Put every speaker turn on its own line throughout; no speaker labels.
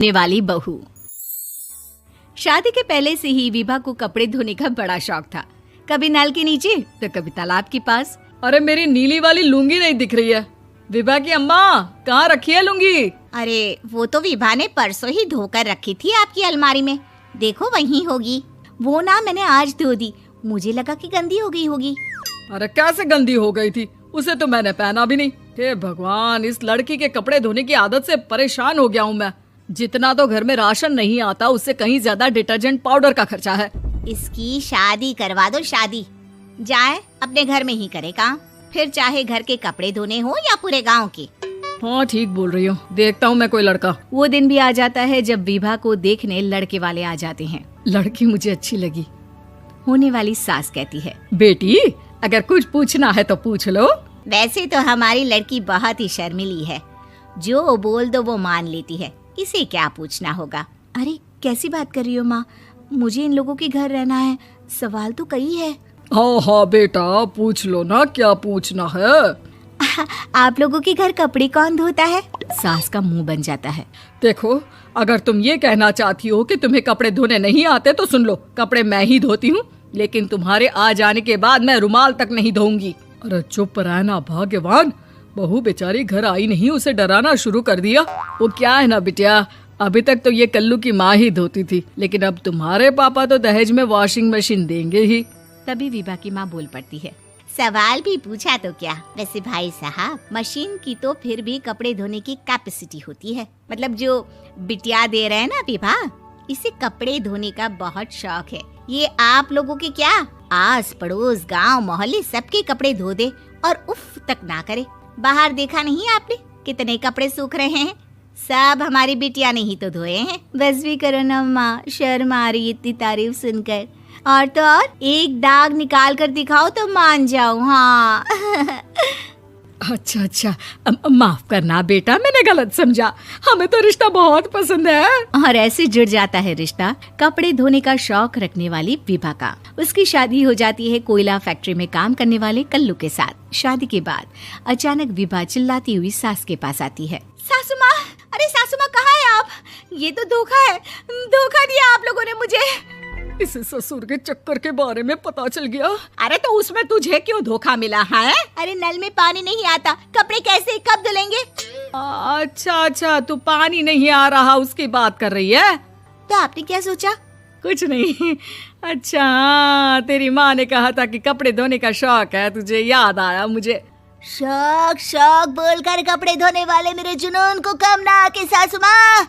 धोने वाली बहू। शादी के पहले से ही विभा को कपड़े धोने का बड़ा शौक था। कभी नल के नीचे तो कभी तालाब के पास।
अरे मेरी नीली वाली लुंगी नहीं दिख रही है। विभा की अम्मा कहाँ रखी है लुंगी?
अरे वो तो विभा ने परसों ही धोकर रखी थी आपकी अलमारी में, देखो वहीं होगी। वो ना मैंने आज धो दी, मुझे लगा कि गंदी हो गई होगी।
अरे कैसे गंदी हो गई थी, उसे तो मैंने पहना भी नहीं। हे भगवान, इस लड़की के कपड़े धोने की आदत से परेशान हो गया हूँ मैं। जितना तो घर में राशन नहीं आता उससे कहीं ज्यादा डिटर्जेंट पाउडर का खर्चा है।
इसकी शादी करवा दो, शादी जाए अपने घर में ही करे काम, फिर चाहे घर के कपड़े धोने हो या पूरे गांव के।
हाँ ठीक बोल रही हो, देखता हूँ मैं कोई लड़का।
वो दिन भी आ जाता है जब विभा को देखने लड़के वाले आ जाते हैं।
लड़की मुझे अच्छी लगी।
होने वाली सास कहती है,
बेटी अगर कुछ पूछना है तो पूछ लो।
वैसे तो हमारी लड़की बहुत ही शर्मीली है, जो बोल दो वो मान लेती है, इसे क्या पूछना होगा।
अरे कैसी बात कर रही हो माँ, मुझे इन लोगों के घर रहना है, सवाल तो कई है।
हाँ हाँ बेटा पूछ लो ना, क्या पूछना है।
आप लोगों के घर कपड़े कौन धोता है? सास का मुंह बन जाता है।
देखो अगर तुम ये कहना चाहती हो कि तुम्हें कपड़े धोने नहीं आते तो सुन लो, कपड़े मैं ही धोती हूँ, लेकिन तुम्हारे आ जाने के बाद मैं रुमाल तक नहीं धोऊंगी। अरे चुप रहना भाग्यवान, बहू बेचारी घर आई नहीं, उसे डराना शुरू कर दिया। वो क्या है ना बिटिया, अभी तक तो ये कल्लू की माँ ही धोती थी, लेकिन अब तुम्हारे पापा तो दहेज में वॉशिंग मशीन देंगे ही।
तभी विभा की माँ बोल पड़ती है,
सवाल भी पूछा तो क्या। वैसे भाई साहब, मशीन की तो फिर भी कपड़े धोने की कैपेसिटी होती है। मतलब जो बिटिया दे रहे हैं ना विभा, इसे कपड़े धोने का बहुत शौक है। ये आप लोगों के क्या, आस पड़ोस गांव मोहल्ले सबके कपड़े धो दे और उफ तक ना करे। बाहर देखा नहीं आपने कितने कपड़े सूख रहे हैं, सब हमारी बिटिया ने ही तो धोए हैं।
बस भी करो ना माँ, शर्म आ रही इतनी तारीफ सुनकर। और तो और एक दाग निकाल कर दिखाओ तो मान जाऊं। हाँ
अच्छा माफ करना बेटा, मैंने गलत समझा, हमें तो रिश्ता बहुत पसंद है।
और ऐसे जुड़ जाता है रिश्ता कपड़े धोने का शौक रखने वाली विभा का। उसकी शादी हो जाती है कोयला फैक्ट्री में काम करने वाले कल्लू के साथ। शादी के बाद अचानक विभा चिल्लाती हुई सास के पास आती है।
सासू माँ, अरे सासू माँ कहाँ है आप? ये तो धोखा है, धोखा दिया आप लोगों ने मुझे।
इसे ससुर के चक्कर के बारे में पता चल गया।
अरे तो उसमें तुझे क्यों धोखा मिला है? अरे नल में पानी नहीं आता, कपड़े कैसे कब धुलेंगे?
अच्छा तू पानी नहीं आ रहा उसकी बात कर रही है।
तो आपने क्या सोचा?
कुछ नहीं। अच्छा तेरी माँ ने कहा था कि कपड़े धोने का शौक है तुझे, याद आया मुझे।
शौक बोलकर कपड़े धोने वाले मेरे जुनून को कम ना आके सासू माँ,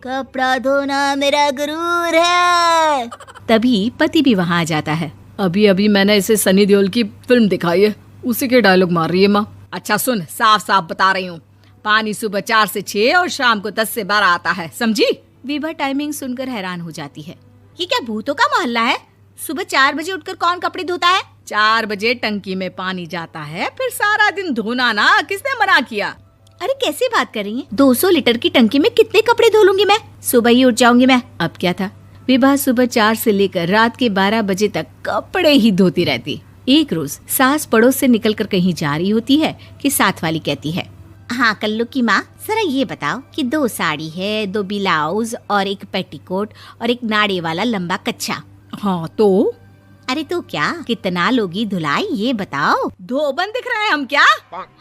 कपड़ा धोना मेरा गुरूर है।
तभी पति भी वहाँ आ जाता है।
अभी मैंने इसे सनी देओल की फिल्म दिखाई है, उसी के डायलॉग मार रही है माँ।
अच्छा सुन, साफ साफ बता रही हूँ, पानी सुबह 4 से 6 और शाम को 10 से 12 आता है, समझी?
विभा टाइमिंग सुनकर हैरान हो जाती है।
ये क्या भूतों का मोहल्ला है? सुबह 4 बजे उठकर कौन कपड़े धोता है?
4 बजे टंकी में पानी जाता है, फिर सारा दिन धोना ना, किसने मना किया?
अरे कैसी बात कर रही हैं? 200 लीटर की टंकी में कितने कपड़े धो लूंगी मैं, सुबह ही उठ जाऊंगी मैं। अब क्या था, विभा सुबह 4 से लेकर रात के 12 बजे तक कपड़े ही धोती रहती। एक रोज सास पड़ोस से निकलकर कहीं जा रही होती है कि साथ वाली कहती है,
हाँ कल्लू की माँ, जरा ये बताओ कि 2 साड़ी है, 2 ब्लाउज और एक पेटीकोट और एक नाड़े वाला लंबा कच्छा।
हाँ तो?
अरे तो क्या, कितना लोगी धुलाई ये बताओ।
धोबन दिख रहे हैं हम क्या?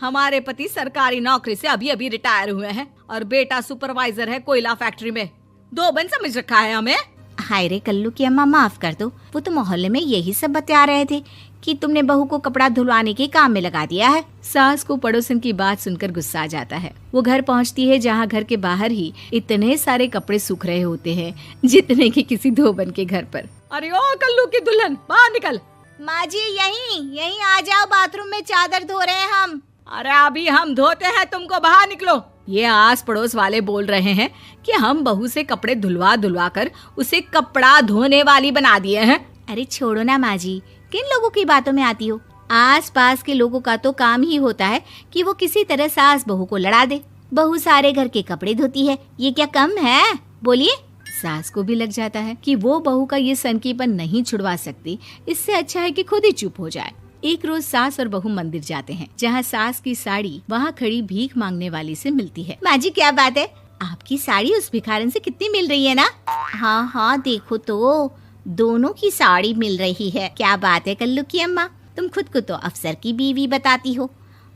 हमारे पति सरकारी नौकरी से अभी रिटायर हुए हैं और बेटा सुपरवाइजर है कोयला फैक्ट्री में। धोबन समझ रखा है हमें?
हाय रे कल्लू की अम्मा, माफ कर दो, वो तो मोहल्ले में यही सब बता रहे थे कि तुमने बहू को कपड़ा धुलवाने के काम में लगा दिया है।
सास को पड़ोसन की बात सुनकर गुस्सा आ जाता है। वो घर पहुंचती है जहां घर के बाहर ही इतने सारे कपड़े सूख रहे होते हैं जितने कि किसी धोबन के घर पर।
अरे ओ कल्लू की दुल्हन, बाहर निकल।
माँ जी यहीं आ जाओ, बाथरूम में चादर धो रहे हैं हम।
अरे अभी हम धोते हैं, तुमको बाहर निकलो। ये आस पड़ोस वाले बोल रहे हैं कि हम बहू से कपड़े धुलवा कर उसे कपड़ा धोने वाली बना दिए हैं।
अरे छोड़ो ना माँ जी, किन लोगों की बातों में आती हो? आस पास के लोगों का तो काम ही होता है कि वो किसी तरह सास बहू को लड़ा दे। बहू सारे घर के कपड़े धोती है, ये क्या कम है? बोलिए। सास को भी लग जाता है कि वो बहू का ये सनकीपन नहीं छुड़वा सकती, इससे अच्छा है कि खुद ही चुप हो जाए। एक रोज सास और बहू मंदिर जाते हैं, जहाँ सास की साड़ी वहाँ खड़ी भीख मांगने वाली से मिलती है।
माँ जी क्या बात है, आपकी साड़ी उस भिखारन से कितनी मिल रही है ना? हाँ हाँ देखो तो, दोनों की साड़ी मिल रही है। क्या बात है कल्लू की अम्मा, तुम खुद को तो अफसर की बीवी बताती हो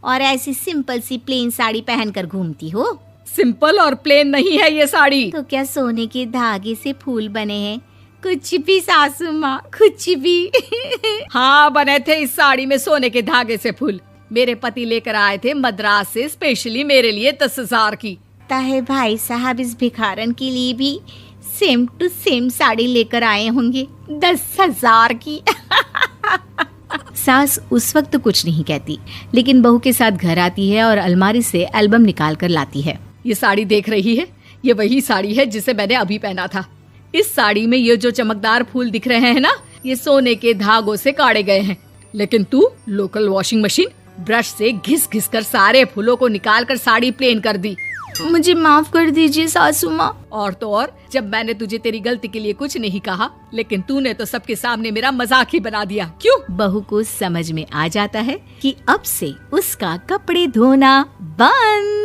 और ऐसी सिंपल सी प्लेन साड़ी पहनकर घूमती हो।
सिंपल और प्लेन नहीं है ये साड़ी।
तो क्या सोने के धागे से फूल बने हैं? कुछ भी सासू माँ, कुछ भी।
हाँ बने थे इस साड़ी में सोने के धागे से फूल। मेरे पति लेकर आए थे मद्रास से स्पेशली मेरे लिए 10,000 की।
ताहे भाई साहब इस भिखारन के लिए भी सेम टू सेम साड़ी लेकर आए होंगे 10,000 की। सास उस वक्त तो कुछ नहीं कहती, लेकिन बहू के साथ घर आती है और अलमारी से एल्बम निकाल कर लाती है।
ये साड़ी देख रही है, ये वही साड़ी है जिसे मैंने अभी पहना था। इस साड़ी में ये जो चमकदार फूल दिख रहे हैं ना, ये सोने के धागों से काढ़े गए हैं। लेकिन तू लोकल वॉशिंग मशीन ब्रश से घिस घिस कर सारे फूलों को निकाल कर साड़ी प्लेन कर दी।
मुझे माफ कर दीजिए सासू माँ।
और तो और, जब मैंने तुझे तेरी गलती के लिए कुछ नहीं कहा, लेकिन तूने तो सबके सामने मेरा मजाक ही बना दिया। क्यों?
बहू को समझ में आ जाता है कि अब से उसका कपड़े धोना बंद।